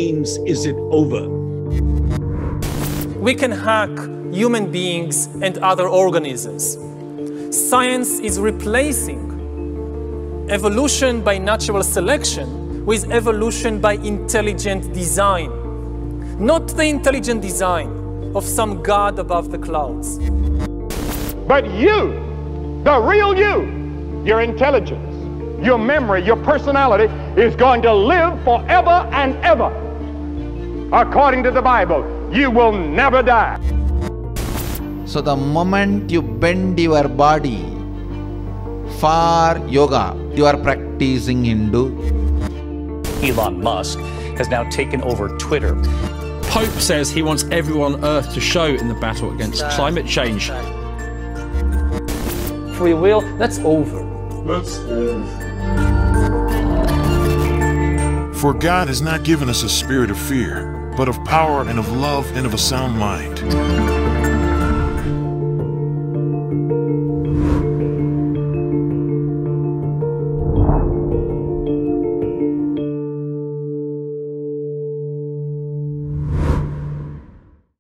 means is it over? We can hack human beings and other organisms. Science is replacing evolution by natural selection with evolution by intelligent design. Not the intelligent design of some god above the clouds. But you, the real you, your intelligence, your memory, your personality is going to live forever and ever. According to the Bible, you will never die. So the moment you bend your body for yoga, you are practicing Hindu. Elon Musk has now taken over Twitter. Pope says he wants everyone on Earth to show in the battle against climate change. Free will, that's over. For God has not given us a spirit of fear, but of power and of love and of a sound mind.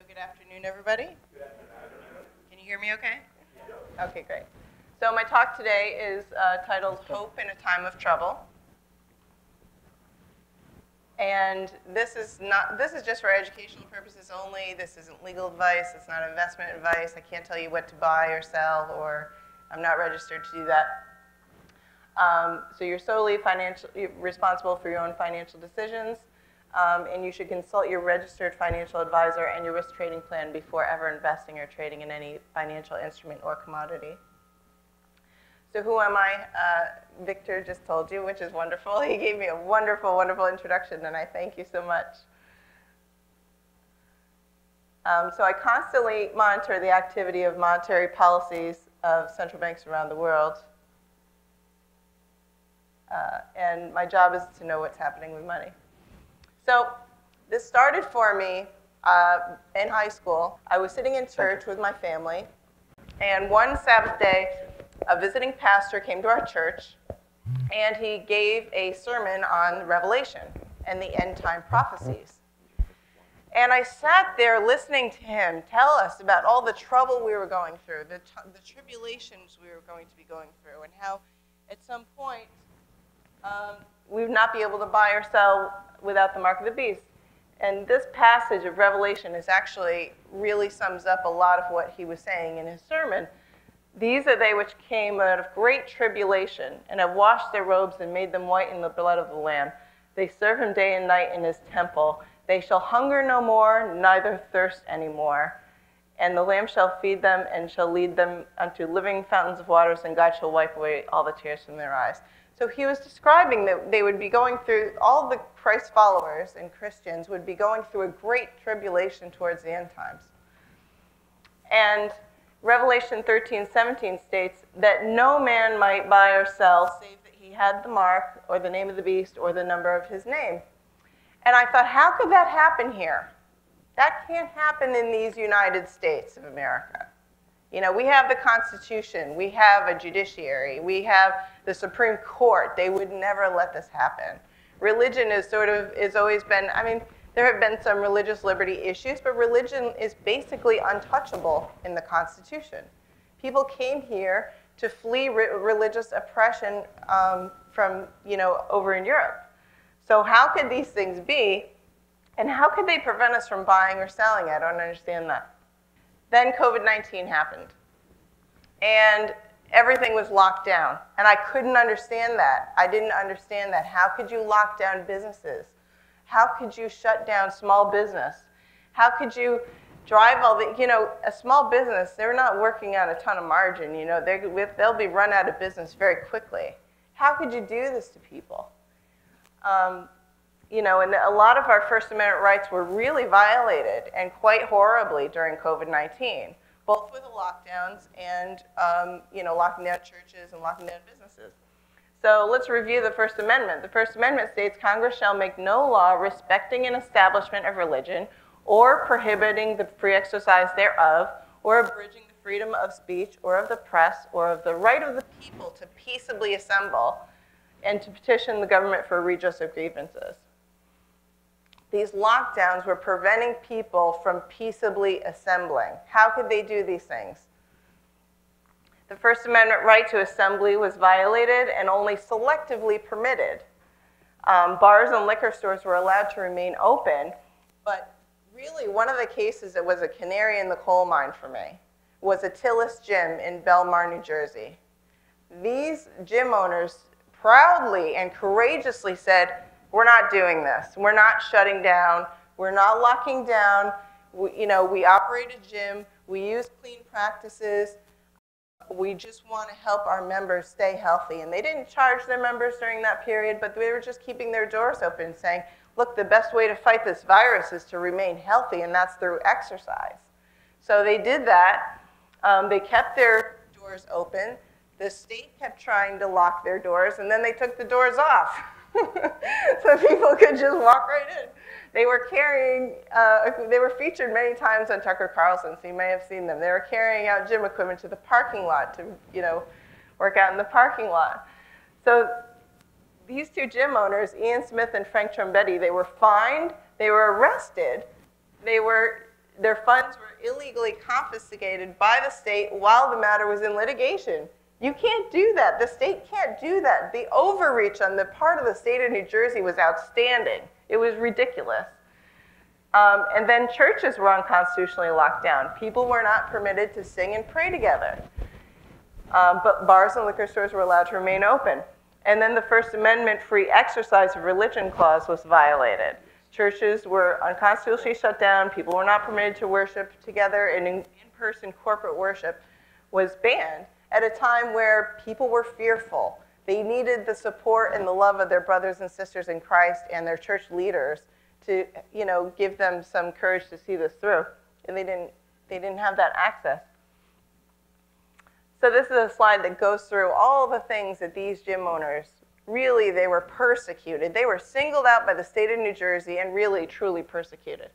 Good afternoon, everybody. Can you hear me okay? Okay, great. So my talk today is titled Hope in a Time of Trouble. And this is just for educational purposes only. This isn't legal advice. It's not investment advice. I can't tell you what to buy or sell, or I'm not registered to do that. So you're solely responsible for your own financial decisions, and you should consult your registered financial advisor and your risk trading plan before ever investing or trading in any financial instrument or commodity. So who am I? Victor just told you, which is wonderful. He gave me a wonderful, wonderful introduction, and I thank you so much. So I constantly monitor the activity of monetary policies of central banks around the world. And my job is to know what's happening with money. So this started for me in high school. I was sitting in church with my family, and one Sabbath day, a visiting pastor came to our church, and he gave a sermon on Revelation and the end-time prophecies. And I sat there listening to him tell us about all the trouble we were going through, the tribulations we were going to be going through, and how at some point we would not be able to buy or sell without the mark of the beast. And this passage of Revelation is actually really sums up a lot of what he was saying in his sermon. These are they which came out of great tribulation, and have washed their robes and made them white in the blood of the Lamb. They serve him day and night in his temple. They shall hunger no more, neither thirst any more. And the Lamb shall feed them and shall lead them unto living fountains of waters, and God shall wipe away all the tears from their eyes. So he was describing that they would be going through, all the Christ followers and Christians would be going through a great tribulation towards the end times. And Revelation 13:17 states that no man might buy or sell save that he had the mark or the name of the beast or the number of his name. And I thought, how could that happen here? That can't happen in these United States of America. You know, we have the Constitution, we have a judiciary, we have the Supreme Court. They would never let this happen. Religion is always been, I mean, there have been some religious liberty issues, but religion is basically untouchable in the Constitution. People came here to flee religious oppression from, over in Europe. So how could these things be, and how could they prevent us from buying or selling? I don't understand that. Then COVID-19 happened, and everything was locked down, and I couldn't understand that. I didn't understand that. How could you lock down businesses? How could you shut down small business? How could you drive all the, a small business, they're not working on a ton of margin, they'll be run out of business very quickly. How could you do this to people? And a lot of our First Amendment rights were really violated, and quite horribly, during COVID-19, both with the lockdowns and, locking down churches and locking down businesses. So let's review the First Amendment. The First Amendment states, Congress shall make no law respecting an establishment of religion or prohibiting the free exercise thereof or abridging the freedom of speech or of the press or of the right of the people to peaceably assemble and to petition the government for redress of grievances. these lockdowns were preventing people from peaceably assembling. How could they do these things? The First Amendment right to assembly was violated and only selectively permitted. Bars and liquor stores were allowed to remain open, but really one of the cases that was a canary in the coal mine for me was Attila's Gym in Belmar, New Jersey. These gym owners proudly and courageously said, we're not doing this. We're not shutting down. We're not locking down. We operate a gym. We use clean practices. We just want to help our members stay healthy. And they didn't charge their members during that period, but they were just keeping their doors open, saying, look, the best way to fight this virus is to remain healthy, and that's through exercise. So they did that. They kept their doors open. The state kept trying to lock their doors, and then they took the doors off. So people could just walk right in. They were carrying, they were featured many times on Tucker Carlson, so you may have seen them. They were carrying out gym equipment to the parking lot to, work out in the parking lot. So these two gym owners, Ian Smith and Frank Trombetti, they were fined, they were arrested, their funds were illegally confiscated by the state while the matter was in litigation. You can't do that. The state can't do that. The overreach on the part of the state of New Jersey was outstanding. It was ridiculous. And then churches were unconstitutionally locked down. People were not permitted to sing and pray together. But bars and liquor stores were allowed to remain open. And then the First Amendment free exercise of religion clause was violated. Churches were unconstitutionally shut down. People were not permitted to worship together, and in-person corporate worship was banned at a time where people were fearful. They needed the support and the love of their brothers and sisters in Christ and their church leaders to, give them some courage to see this through. And they didn't have that access. So this is a slide that goes through all the things that these gym owners, really, they were persecuted. They were singled out by the state of New Jersey and really, truly persecuted.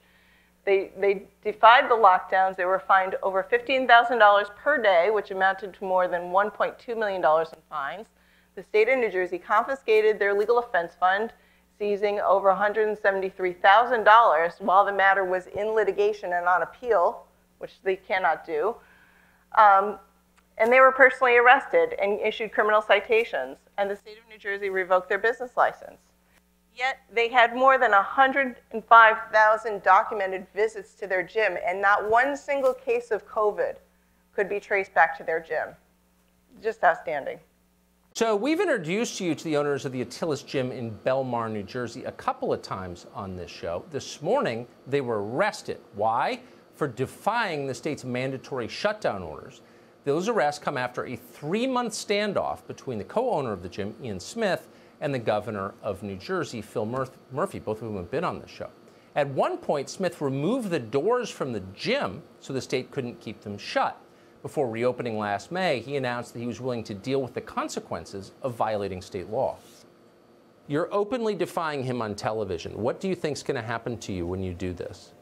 They defied the lockdowns. They were fined over $15,000 per day, which amounted to more than $1.2 million in fines. The state of New Jersey confiscated their legal offense fund, seizing over $173,000 while the matter was in litigation and on appeal, which they cannot do. And they were personally arrested and issued criminal citations, and the state of New Jersey revoked their business license. Yet they had more than 105,000 documented visits to their gym, and not one single case of COVID could be traced back to their gym. Just outstanding. So we've introduced you to the owners of the Attila's Gym in Belmar, New Jersey, a couple of times on this show. This morning, they were arrested. Why? For defying the state's mandatory shutdown orders. Those arrests come after a 3-month standoff between the co-owner of the gym, Ian Smith, and the governor of New Jersey, Phil Murphy, both of whom have been on this show. At one point, Smith removed the doors from the gym so the state couldn't keep them shut. Before reopening last May, he announced that he was willing to deal with the consequences of violating state law. You're openly defying him on television. What do you think is going to happen to you when you do this?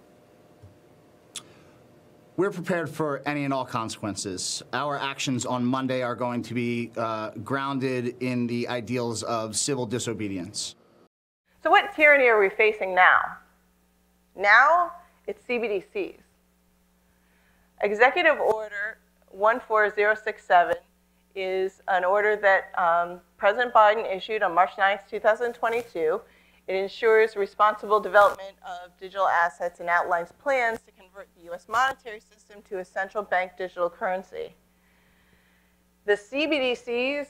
We're prepared for any and all consequences. Our actions on Monday are going to be grounded in the ideals of civil disobedience. So what tyranny are we facing now? Now, it's CBDCs. Executive Order 14067 is an order that President Biden issued on March 9th, 2022. It ensures responsible development of digital assets and outlines plans to convert the U.S. monetary system to a central bank digital currency. The CBDCs,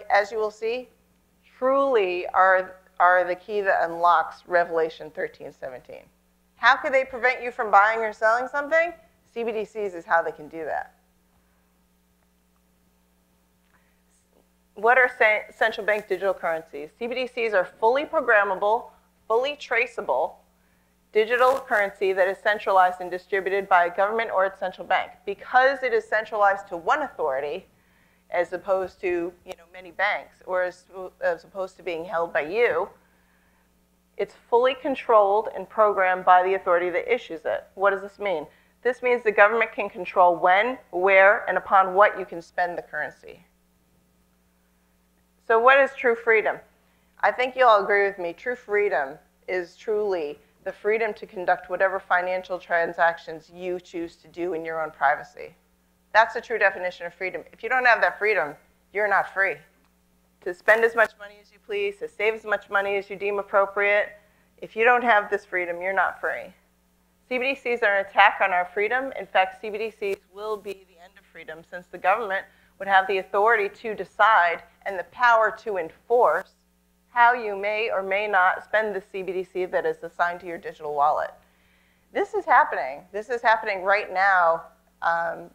as you will see, truly are the key that unlocks Revelation 13:17. How could they prevent you from buying or selling something? CBDCs is how they can do that. What are central bank digital currencies? CBDCs are fully programmable, fully traceable digital currency that is centralized and distributed by a government or its central bank. Because it is centralized to one authority, as opposed to many banks, or as opposed to being held by you, it's fully controlled and programmed by the authority that issues it. What does this mean? This means the government can control when, where, and upon what you can spend the currency. So what is true freedom? I think you all agree with me. True freedom is truly the freedom to conduct whatever financial transactions you choose to do in your own privacy. That's the true definition of freedom. If you don't have that freedom, you're not free. To spend as much money as you please, to save as much money as you deem appropriate, if you don't have this freedom, you're not free. CBDCs are an attack on our freedom. In fact, CBDCs will be the end of freedom, since the government would have the authority to decide and the power to enforce how you may or may not spend the CBDC that is assigned to your digital wallet. This is happening. This is happening right now.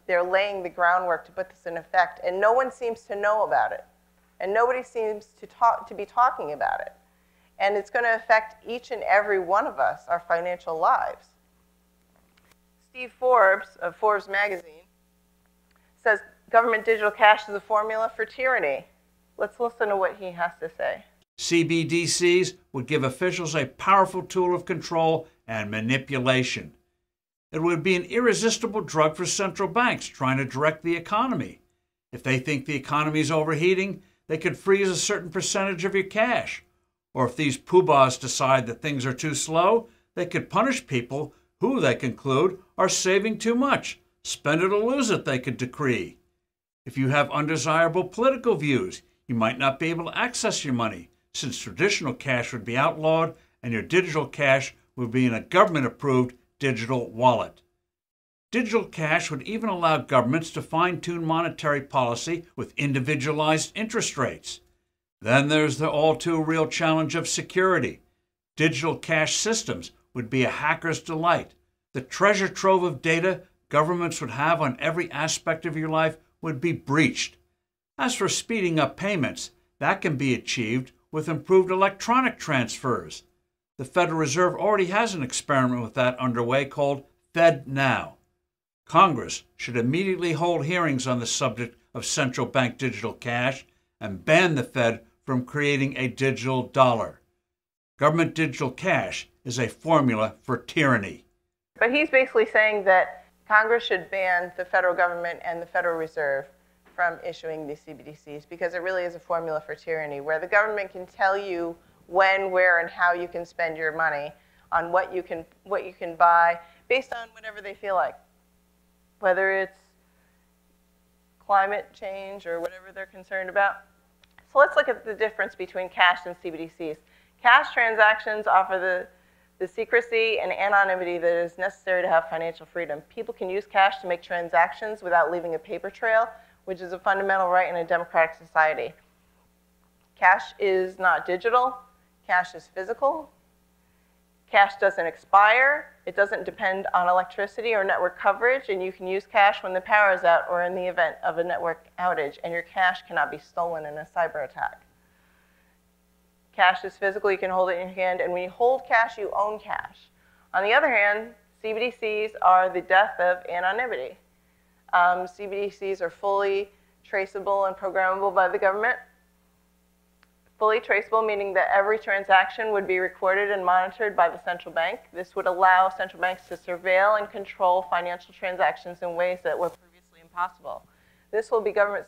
They're laying the groundwork to put this in effect, and no one seems to know about it. And nobody seems to be talking about it. And it's going to affect each and every one of us, our financial lives. Steve Forbes of Forbes magazine says government digital cash is a formula for tyranny. Let's listen to what he has to say. CBDCs would give officials a powerful tool of control and manipulation. It would be an irresistible drug for central banks trying to direct the economy. If they think the economy is overheating, they could freeze a certain percentage of your cash. Or if these poobahs decide that things are too slow, they could punish people who, they conclude, are saving too much. Spend it or lose it, they could decree. If you have undesirable political views, you might not be able to access your money, since traditional cash would be outlawed and your digital cash would be in a government-approved digital wallet. Digital cash would even allow governments to fine-tune monetary policy with individualized interest rates. Then there's the all-too-real challenge of security. Digital cash systems would be a hacker's delight. The treasure trove of data governments would have on every aspect of your life would be breached. As for speeding up payments, that can be achieved with improved electronic transfers. The Federal Reserve already has an experiment with that underway called FedNow. Congress should immediately hold hearings on the subject of central bank digital cash and ban the Fed from creating a digital dollar. Government digital cash is a formula for tyranny. But he's basically saying that Congress should ban the federal government and the Federal Reserve from issuing these CBDCs, because it really is a formula for tyranny, where the government can tell you when, where, and how you can spend your money on what you can buy based on whatever they feel like, whether it's climate change or whatever they're concerned about. So let's look at the difference between cash and CBDCs. Cash transactions offer the secrecy and anonymity that is necessary to have financial freedom. People can use cash to make transactions without leaving a paper trail, which is a fundamental right in a democratic society. Cash is not digital. Cash is physical. Cash doesn't expire. It doesn't depend on electricity or network coverage, and you can use cash when the power is out or in the event of a network outage, and your cash cannot be stolen in a cyber attack. Cash is physical. You can hold it in your hand, and when you hold cash, you own cash. On the other hand, CBDCs are the death of anonymity. CBDCs are fully traceable and programmable by the government. Fully traceable, meaning that every transaction would be recorded and monitored by the central bank. This would allow central banks to surveil and control financial transactions in ways that were previously impossible. This will be government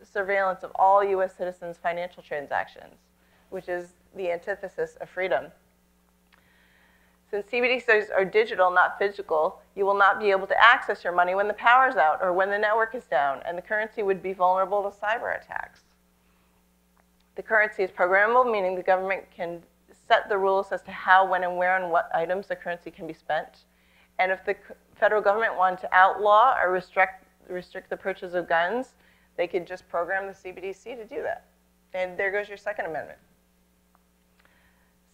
surveillance of all U.S. citizens' financial transactions, which is the antithesis of freedom. Since CBDCs are digital, not physical, you will not be able to access your money when the power's out or when the network is down, and the currency would be vulnerable to cyber attacks. The currency is programmable, meaning the government can set the rules as to how, when, and where, and what items the currency can be spent. And if the federal government wanted to outlaw or restrict the purchase of guns, they could just program the CBDC to do that. And there goes your Second Amendment.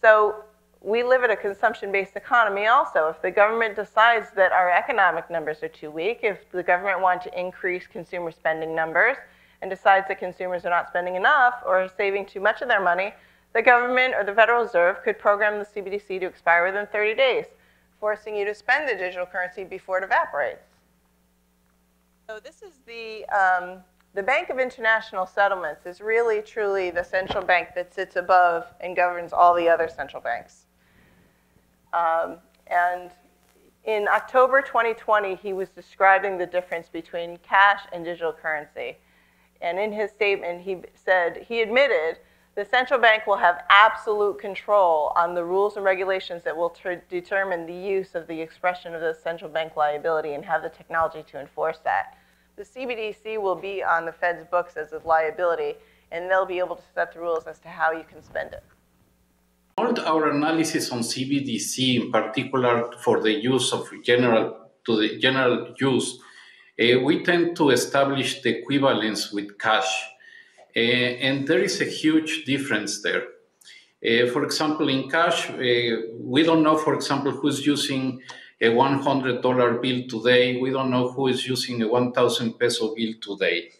So we live in a consumption-based economy also. If the government decides that our economic numbers are too weak, if the government wants to increase consumer spending numbers and decides that consumers are not spending enough or are saving too much of their money, the government or the Federal Reserve could program the CBDC to expire within 30 days, forcing you to spend the digital currency before it evaporates. So this is the Bank of International Settlements is really, truly the central bank that sits above and governs all the other central banks. And in October 2020, he was describing the difference between cash and digital currency. And in his statement, he said, he admitted The central bank will have absolute control on the rules and regulations that will determine the use of the expression of the central bank liability and have the technology to enforce that. The CBDC will be on the Fed's books as a liability, and they'll be able to set the rules as to how you can spend it. All our analysis on CBDC, in particular for the use of general use, we tend to establish the equivalence with cash. And there is a huge difference there. For example, in cash, we don't know, for example, who's using a $100 bill today. We don't know who is using a 1,000 peso bill today.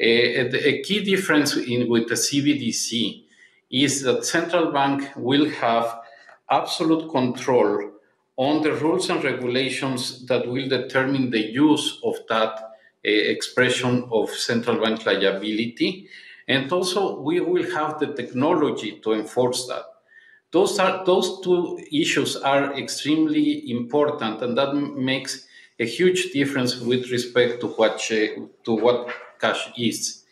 A key difference with the CBDC is that central bank will have absolute control on the rules and regulations that will determine the use of that expression of central bank liability. And also, we will have the technology to enforce that. Those two issues are extremely important, and that makes a huge difference with respect to what cash is.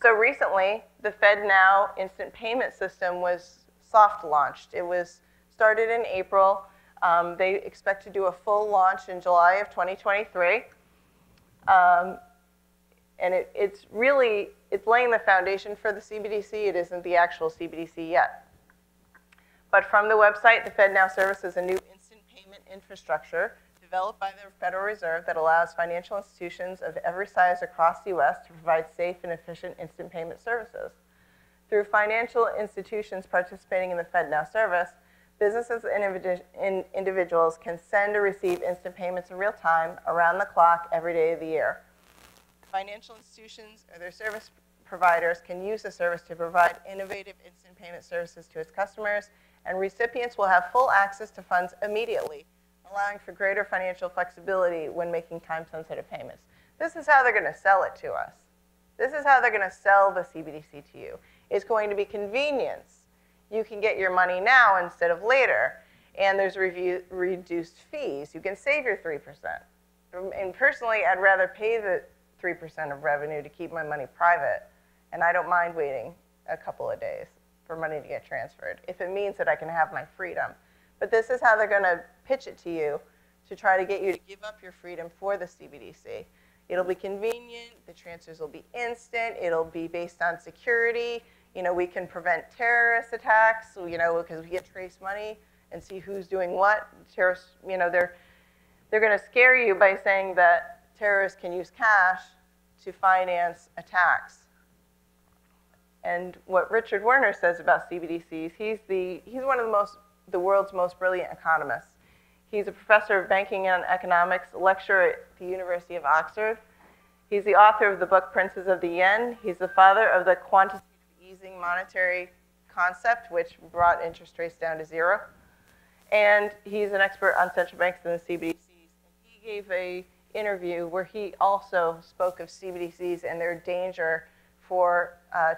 So recently, the FedNow instant payment system was soft launched. It was started in April. They expect to do a full launch in July of 2023. And it's laying the foundation for the CBDC. It isn't the actual CBDC yet. But from the website, the FedNow service is a new instant payment infrastructure developed by the Federal Reserve that allows financial institutions of every size across the U.S. to provide safe and efficient instant payment services. Through financial institutions participating in the FedNow service, businesses and individuals can send or receive instant payments in real time, around the clock, every day of the year. Financial institutions or their service providers can use the service to provide innovative instant payment services to its customers, and recipients will have full access to funds immediately, allowing for greater financial flexibility when making time-sensitive payments. This is how they're going to sell it to us. This is how they're going to sell the CBDC to you. It's going to be convenience. You can get your money now instead of later, and there's reduced fees. You can save your 3%. And personally, I'd rather pay the 3% of revenue to keep my money private, and I don't mind waiting a couple of days for money to get transferred if it means that I can have my freedom. But this is how they're going to pitch it to you to try to get you to give up your freedom for the CBDC. It'll be convenient, the transfers will be instant, it'll be based on security. You know, we can prevent terrorist attacks, you know, because we get trace money and see who's doing what. Terrorists, you know, they're going to scare you by saying that terrorists can use cash to finance attacks. And what Richard Werner says about CBDCs, he's one of the world's most brilliant economists. He's a professor of banking and economics, a lecturer at the University of Oxford. He's the author of the book Princes of the Yen. He's the father of the quantitative easing monetary concept, which brought interest rates down to zero. And he's an expert on central banks and the CBDCs. And he gave an interview where he also spoke of CBDCs and their danger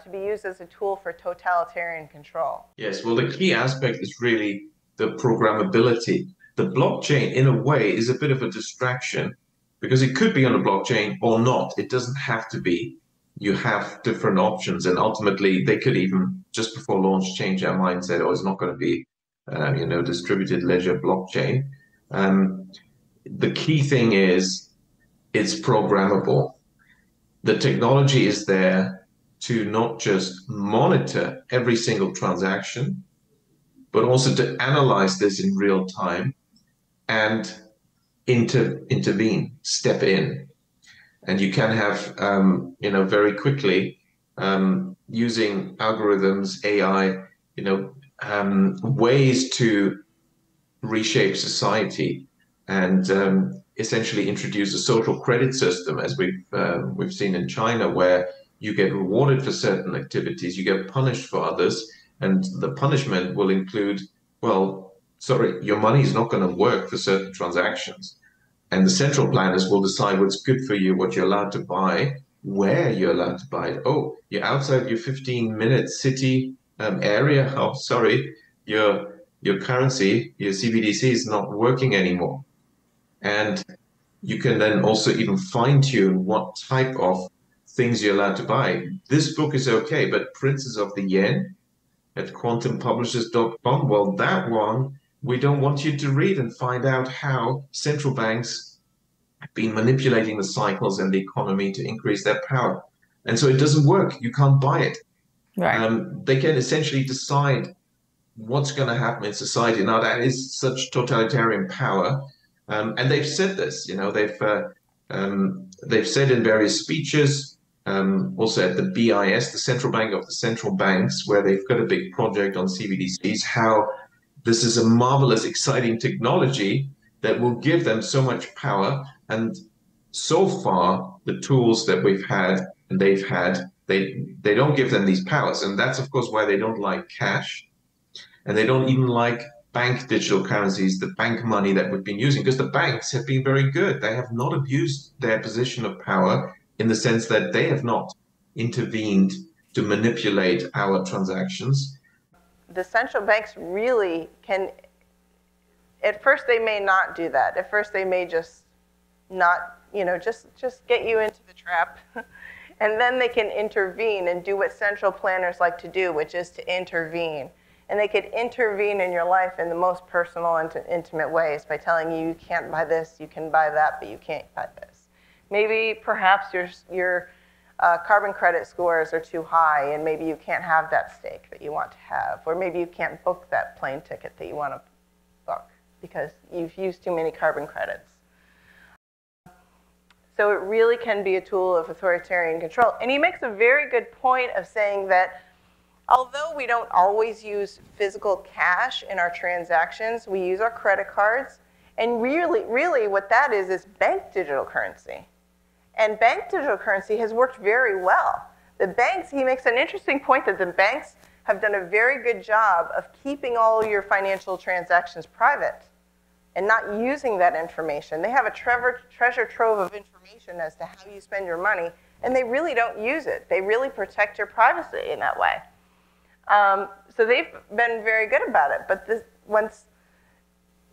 to be used as a tool for totalitarian control. Yes, well, the key aspect is really the programmability. The blockchain, in a way, is a bit of a distraction because it could be on a blockchain or not. It doesn't have to be. You have different options, and ultimately, they could even, just before launch, change their mind, say, oh, it's not going to be, distributed ledger blockchain. The key thing is it's programmable. The technology is there to not just monitor every single transaction, but also to analyze this in real time and intervene, step in. And you can have, very quickly, using algorithms, AI, ways to reshape society and essentially introduce a social credit system, as we've seen in China, where you get rewarded for certain activities, you get punished for others, and the punishment will include, your money is not going to work for certain transactions. And the central planners will decide what's good for you, what you're allowed to buy, where you're allowed to buy it. Oh, you're outside your 15-minute city area. Oh, sorry, your currency, your CBDC is not working anymore. And you can then also even fine-tune what type of things you're allowed to buy. This book is okay, but Princes of the Yen at quantumpublishers.com, well, that one, we don't want you to read and find out how central banks have been manipulating the cycles and the economy to increase their power. And so it doesn't work. You can't buy it. Right. They can essentially decide what's going to happen in society. Now, that is such totalitarian power. And they've said this, they've said in various speeches, also at the BIS, the central bank of the central banks, where they've got a big project on CBDCs, how this is a marvelous, exciting technology that will give them so much power. And so far, the tools that we've had and they've had, they don't give them these powers. And that's, of course, why they don't like cash. And they don't even like bank digital currencies, the bank money that we've been using, because the banks have been very good. They have not abused their position of power in the sense that they have not intervened to manipulate our transactions. The central banks really can, at first they may not do that. At first they may just not, just get you into the trap. And then they can intervene and do what central planners like to do, which is to intervene. And they could intervene in your life in the most personal and intimate ways by telling you, you can't buy this, you can buy that, but you can't buy this. Maybe perhaps your carbon credit scores are too high, and maybe you can't have that steak that you want to have, or maybe you can't book that plane ticket that you want to book because you've used too many carbon credits. So it really can be a tool of authoritarian control. And he makes a very good point of saying that although we don't always use physical cash in our transactions, we use our credit cards. And really what that is bank digital currency. And bank digital currency has worked very well. The banks, he makes an interesting point that the banks have done a very good job of keeping all your financial transactions private and not using that information. They have a treasure trove of information as to how you spend your money, and they really don't use it. They really protect your privacy in that way. So they've been very good about it. But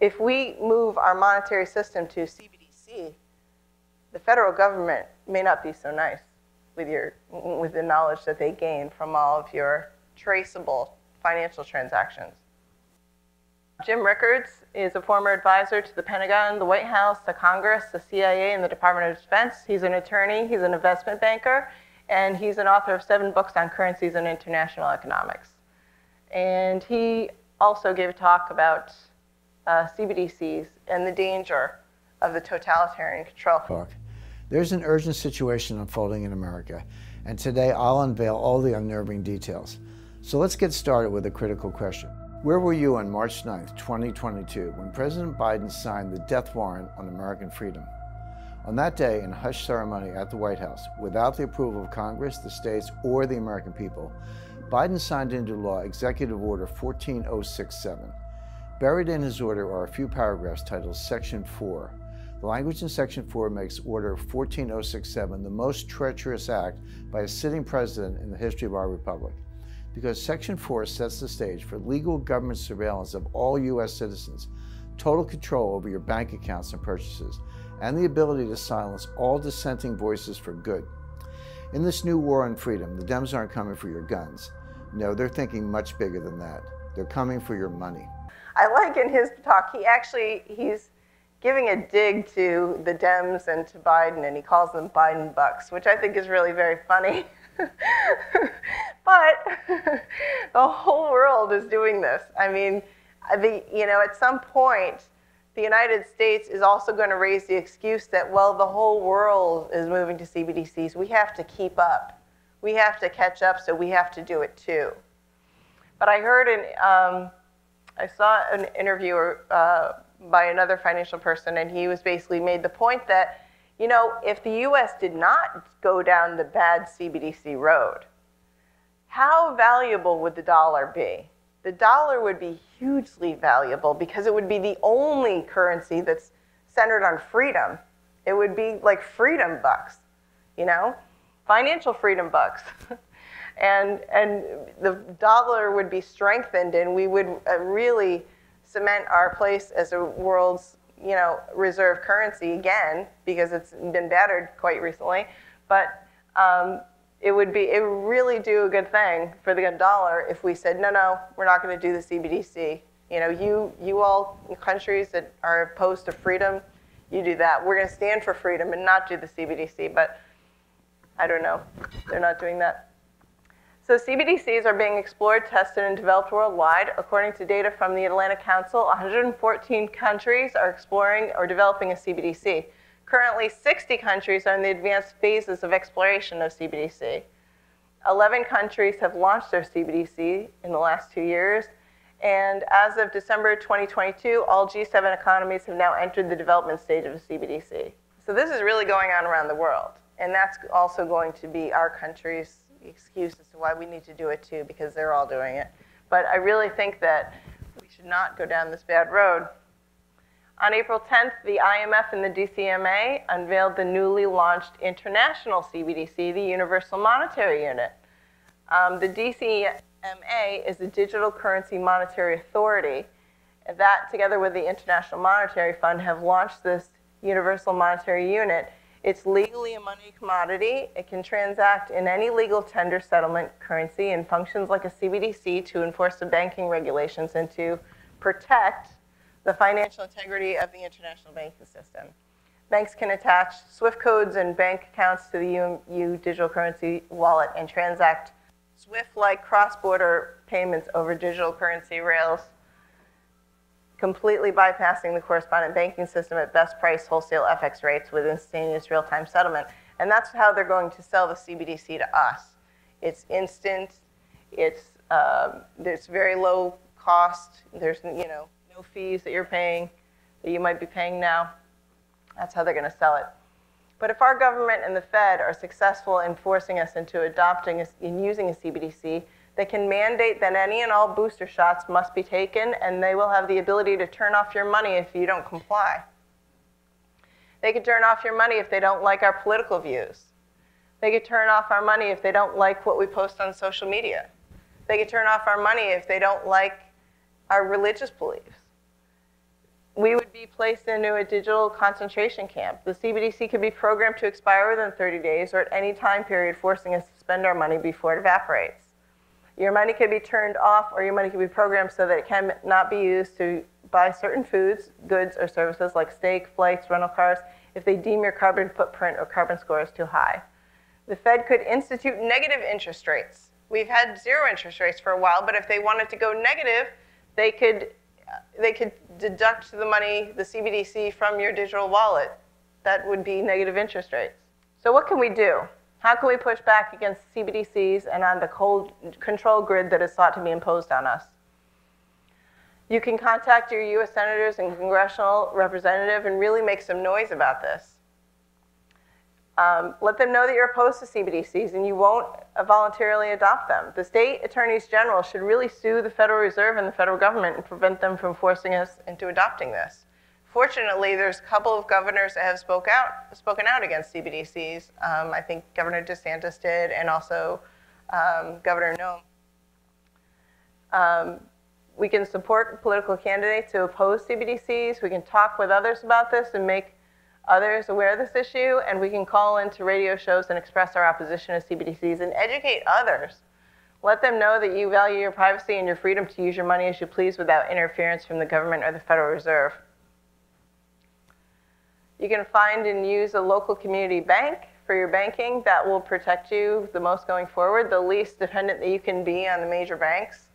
if we move our monetary system to CBDC, the federal government may not be so nice with the knowledge that they gain from all of your traceable financial transactions. Jim Rickards is a former advisor to the Pentagon, the White House, the Congress, the CIA, and the Department of Defense. He's an attorney, he's an investment banker, and he's an author of 7 books on currencies and international economics. And he also gave a talk about CBDCs and the danger of the totalitarian control. There's an urgent situation unfolding in America, and today I'll unveil all the unnerving details. So let's get started with a critical question. Where were you on March 9th, 2022, when President Biden signed the death warrant on American freedom? On that day, in a hush ceremony at the White House, without the approval of Congress, the states, or the American people, Biden signed into law Executive Order 14067. Buried in his order are a few paragraphs titled Section 4. The language in Section 4 makes Order 14067 the most treacherous act by a sitting president in the history of our republic, because Section 4 sets the stage for legal government surveillance of all U.S. citizens, total control over your bank accounts and purchases, and the ability to silence all dissenting voices for good. In this new war on freedom, the Dems aren't coming for your guns. No, they're thinking much bigger than that. They're coming for your money. I like in his talk, he's giving a dig to the Dems and to Biden, and he calls them Biden bucks, which I think is really very funny. But the whole world is doing this. I mean, at some point, the United States is also going to raise the excuse that, well, the whole world is moving to CBDCs. We have to keep up. We have to catch up, so we have to do it too. But I heard I saw an interview by another financial person, and he was basically made the point that, if the U.S. did not go down the bad CBDC road, how valuable would the dollar be? The dollar would be hugely valuable because it would be the only currency that's centered on freedom. It would be like freedom bucks, financial freedom bucks. and the dollar would be strengthened, and we would really cement our place as a world's reserve currency again, because it's been battered quite recently. But It would really do a good thing for the dollar if we said, no, we're not going to do the CBDC. You know, you all countries that are opposed to freedom, you do that. We're going to stand for freedom and not do the CBDC, but I don't know. They're not doing that. So CBDCs are being explored, tested, and developed worldwide. According to data from the Atlantic Council, 114 countries are exploring or developing a CBDC. Currently, 60 countries are in the advanced phases of exploration of CBDC. 11 countries have launched their CBDC in the last 2 years. And as of December 2022, all G7 economies have now entered the development stage of a CBDC. So this is really going on around the world. And that's also going to be our country's excuse as to why we need to do it too, because they're all doing it. But I really think that we should not go down this bad road. On April 10th, the IMF and the DCMA unveiled the newly launched international CBDC, the Universal Monetary Unit. The DCMA is the Digital Currency Monetary Authority. That, together with the International Monetary Fund, have launched this Universal Monetary Unit. It's legally a money commodity. It can transact in any legal tender settlement currency and functions like a CBDC to enforce the banking regulations and to protect the financial integrity of the international banking system. Banks can attach SWIFT codes and bank accounts to the UMU digital currency wallet and transact SWIFT-like cross-border payments over digital currency rails, completely bypassing the correspondent banking system at best price wholesale FX rates with instantaneous real-time settlement. And that's how they're going to sell the CBDC to us. It's instant. It's very low cost. There's no fees that you're paying, that you might be paying now. That's how they're going to sell it. But if our government and the Fed are successful in forcing us into adopting and using a CBDC, they can mandate that any and all booster shots must be taken, and they will have the ability to turn off your money if you don't comply. They could turn off your money if they don't like our political views. They could turn off our money if they don't like what we post on social media. They could turn off our money if they don't like our religious beliefs. We would be placed into a digital concentration camp. The CBDC could be programmed to expire within 30 days or at any time period, forcing us to spend our money before it evaporates. Your money could be turned off, or your money could be programmed so that it cannot be used to buy certain foods, goods, or services like steak, flights, rental cars, if they deem your carbon footprint or carbon score is too high. The Fed could institute negative interest rates. We've had zero interest rates for a while, but if they wanted to go negative, they could deduct the money, the CBDC, from your digital wallet. That would be negative interest rates. So what can we do? How can we push back against CBDCs and on the control grid that is sought to be imposed on us? You can contact your U.S. senators and congressional representative and really make some noise about this. Let them know that you're opposed to CBDCs and you won't voluntarily adopt them. The state attorneys general should really sue the Federal Reserve and the federal government and prevent them from forcing us into adopting this. Fortunately, there's a couple of governors that have spoken out against CBDCs. I think Governor DeSantis did, and also Governor Nome. We can support political candidates who oppose CBDCs. We can talk with others about this and make others aware of this issue, and we can call into radio shows and express our opposition to CBDCs and educate others. Let them know that you value your privacy and your freedom to use your money as you please without interference from the government or the Federal Reserve. You can find and use a local community bank for your banking. That will protect you the most going forward. The least dependent that you can be on the major banks,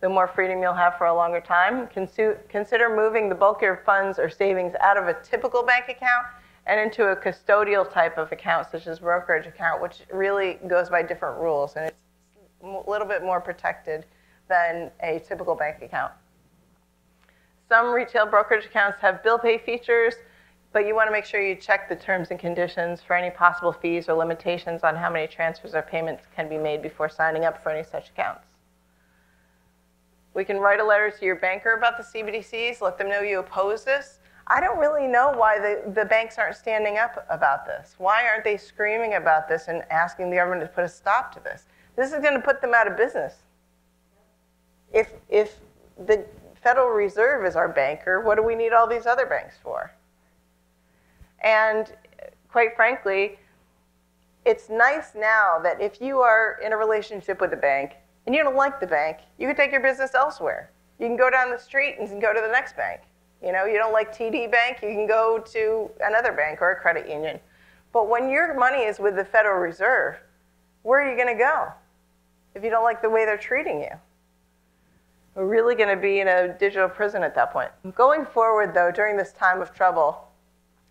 the more freedom you'll have for a longer time. Consider moving the bulk of your funds or savings out of a typical bank account and into a custodial type of account, such as brokerage account, which really goes by different rules, and it's a little bit more protected than a typical bank account. Some retail brokerage accounts have bill pay features, but you want to make sure you check the terms and conditions for any possible fees or limitations on how many transfers or payments can be made before signing up for any such accounts. We can write a letter to your banker about the CBDCs, let them know you oppose this. I don't really know why the banks aren't standing up about this. Why aren't they screaming about this and asking the government to put a stop to this? This is going to put them out of business. If the Federal Reserve is our banker, what do we need all these other banks for? And quite frankly, it's nice now that if you are in a relationship with a bank and you don't like the bank, you can take your business elsewhere. You can go down the street and go to the next bank. You know, you don't like TD Bank, you can go to another bank or a credit union. But when your money is with the Federal Reserve, where are you going to go if you don't like the way they're treating you? We're really going to be in a digital prison at that point. Going forward, though, during this time of trouble,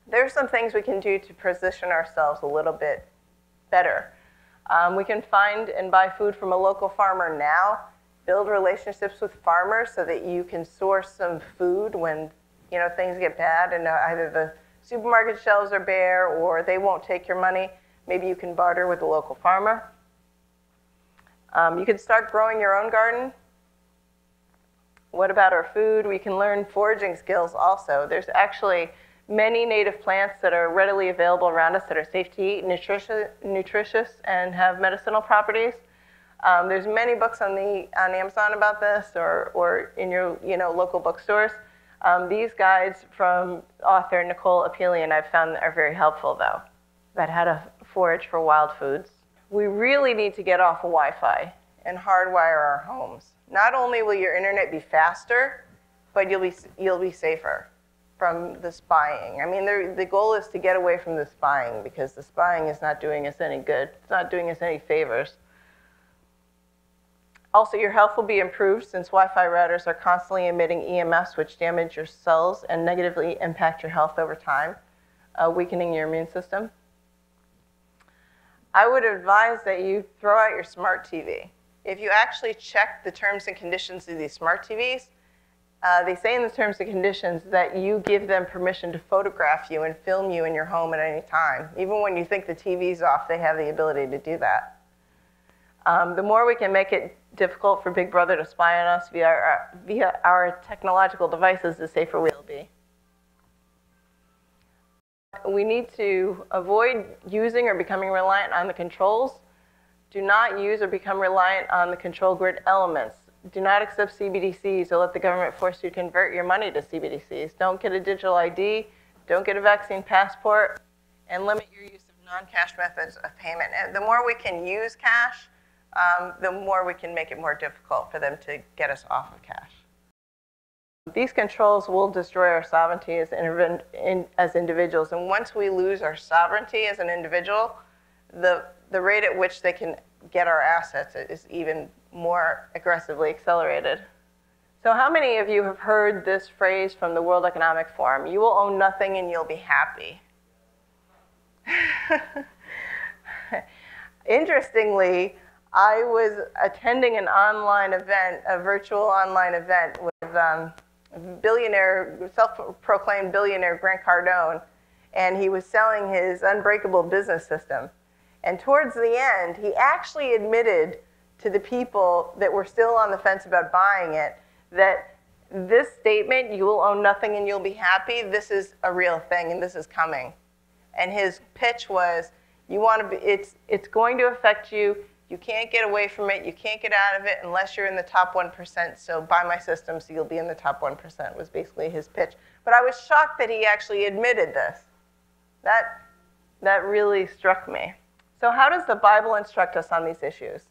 there are some things we can do to position ourselves a little bit better. We can find and buy food from a local farmer now, build relationships with farmers so that you can source some food when things get bad and either the supermarket shelves are bare or they won't take your money. Maybe you can barter with the local farmer. You can start growing your own garden. What about our food? We can learn foraging skills also. There's actually many native plants that are readily available around us that are safe to eat, nutritious, and have medicinal properties. There's many books on Amazon about this or in your local bookstores. These guides from author Nicole Apelian I've found are very helpful, though, that how to forage for wild foods. We really need to get off of Wi-Fi and hardwire our homes. Not only will your internet be faster, but you'll be safer from the spying. I mean, the goal is to get away from the spying because the spying is not doing us any good. It's not doing us any favors. Also, your health will be improved since Wi-Fi routers are constantly emitting EMFs which damage your cells and negatively impact your health over time, weakening your immune system. I would advise that you throw out your smart TV. If you actually check the terms and conditions of these smart TVs, they say in the terms and conditions that you give them permission to photograph you and film you in your home at any time. Even when you think the TV's off, they have the ability to do that. The more we can make it difficult for Big Brother to spy on us via our technological devices, the safer we'll be. We need to avoid using or becoming reliant on the controls. Do not use or become reliant on the control grid elements. Do not accept CBDCs or let the government force you to convert your money to CBDCs. Don't get a digital ID. Don't get a vaccine passport. And limit your use of non-cash methods of payment. And the more we can use cash, the more we can make it more difficult for them to get us off of cash. These controls will destroy our sovereignty as individuals. And once we lose our sovereignty as an individual, the rate at which they can get our assets is even more aggressively accelerated. So how many of you have heard this phrase from the World Economic Forum? You will own nothing and you'll be happy. Interestingly, I was attending an online event, a virtual online event with self-proclaimed billionaire Grant Cardone, and he was selling his unbreakable business system. And towards the end, he actually admitted to the people that were still on the fence about buying it that this statement, you will own nothing and you'll be happy, this is a real thing and this is coming. And his pitch was, it's going to affect you. You can't get away from it. You can't get out of it unless you're in the top 1%. So buy my system so you'll be in the top 1% was basically his pitch. But I was shocked that he actually admitted this. That really struck me. So how does the Bible instruct us on these issues?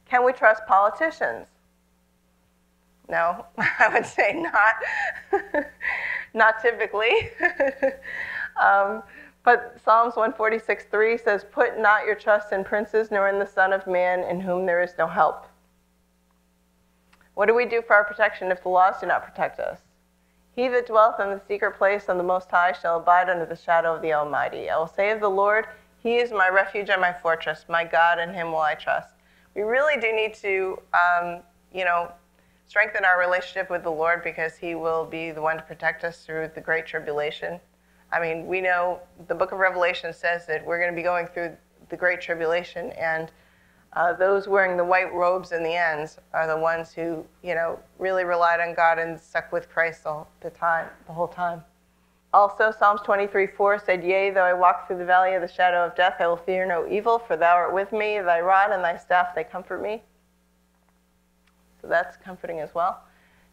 Can we trust politicians? No, I would say not. Not typically. But Psalms 146:3 says, "Put not your trust in princes, nor in the Son of Man, in whom there is no help." What do we do for our protection if the laws do not protect us? He that dwelleth in the secret place of the Most High shall abide under the shadow of the Almighty. I will say of the Lord, He is my refuge and my fortress, my God, in Him will I trust. We really do need to, strengthen our relationship with the Lord because He will be the one to protect us through the Great Tribulation. I mean, we know the book of Revelation says that we're going to be going through the Great Tribulation, and those wearing the white robes in the ends are the ones who, really relied on God and stuck with Christ the whole time. Also, Psalms 23:4 said, "Yea, though I walk through the valley of the shadow of death, I will fear no evil, for thou art with me, thy rod and thy staff, they comfort me." So that's comforting as well.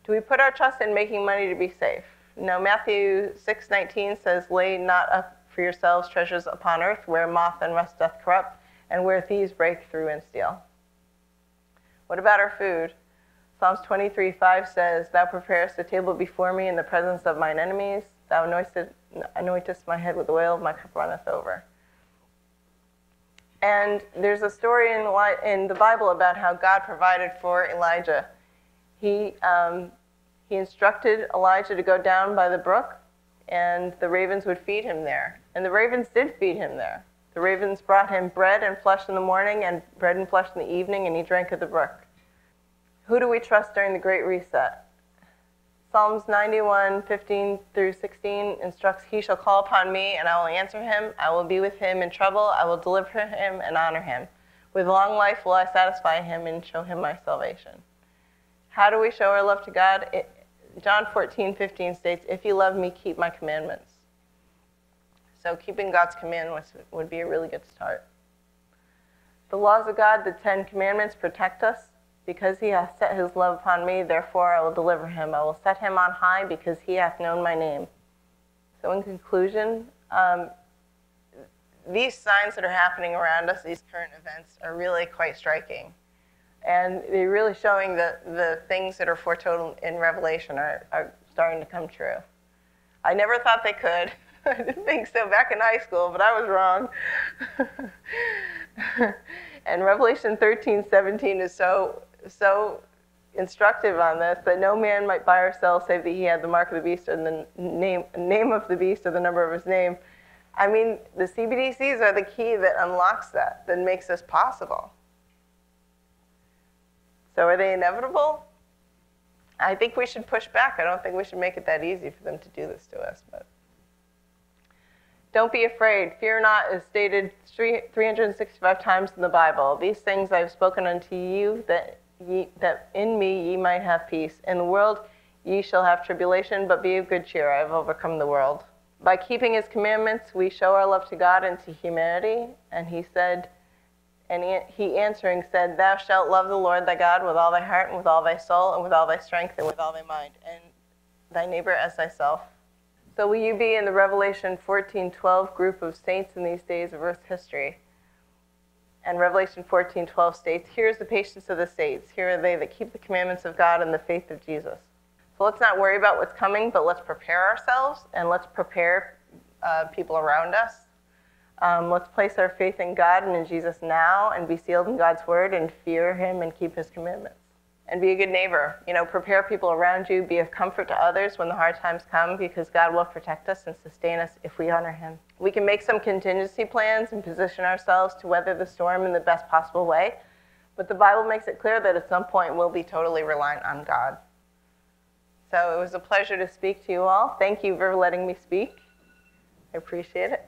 Do we put our trust in making money to be safe? No, Matthew 6:19 says, "Lay not up for yourselves treasures upon earth, where moth and rust doth corrupt, and where thieves break through and steal. What about our food? Psalms 23:5 says, Thou preparest a table before me in the presence of mine enemies. Thou anointest my head with oil, my cup runneth over. And there's a story in the Bible about how God provided for Elijah. He instructed Elijah to go down by the brook, and the ravens would feed him there. And the ravens did feed him there. The ravens brought him bread and flesh in the morning and bread and flesh in the evening, and he drank at the brook. Who do we trust during the Great Reset? Psalms 91:15-16 instructs, He shall call upon me, and I will answer him. I will be with him in trouble. I will deliver him and honor him. With long life will I satisfy him and show him my salvation. How do we show our love to God? John 14:15 states, If you love me, keep my commandments. So keeping God's commandments would be a really good start. The laws of God, the 10 Commandments, protect us. Because he hath set his love upon me, therefore I will deliver him. I will set him on high, because he hath known my name. So in conclusion, these signs that are happening around us, these current events, are really quite striking. And they're really showing that the things that are foretold in Revelation are starting to come true. I never thought they could. I didn't think so back in high school, but I was wrong. And Revelation 13:17 is so instructive on this, that no man might buy or sell save that he had the mark of the beast and the name of the beast or the number of his name. I mean, the CBDCs are the key that unlocks that makes this possible. So are they inevitable? I think we should push back. I don't think we should make it that easy for them to do this to us. But don't be afraid. Fear not is stated 365 times in the Bible. These things I have spoken unto you, that in me ye might have peace. In the world ye shall have tribulation, but be of good cheer. I have overcome the world. By keeping his commandments, we show our love to God and to humanity. And he said, he answering said, Thou shalt love the Lord thy God with all thy heart and with all thy soul and with all thy strength and with all thy mind, and thy neighbor as thyself. So will you be in the Revelation 14:12 group of saints in these days of earth's history? And Revelation 14:12 states, Here is the patience of the saints. Here are they that keep the commandments of God and the faith of Jesus. So let's not worry about what's coming, but let's prepare ourselves, and let's prepare people around us. Let's place our faith in God and in Jesus now, and be sealed in God's word, and fear him and keep his commandments. And be a good neighbor. Prepare people around you. Be of comfort to others when the hard times come, because God will protect us and sustain us if we honor him. We can make some contingency plans and position ourselves to weather the storm in the best possible way, but the Bible makes it clear that at some point we'll be totally reliant on God. So it was a pleasure to speak to you all. Thank you for letting me speak. I appreciate it.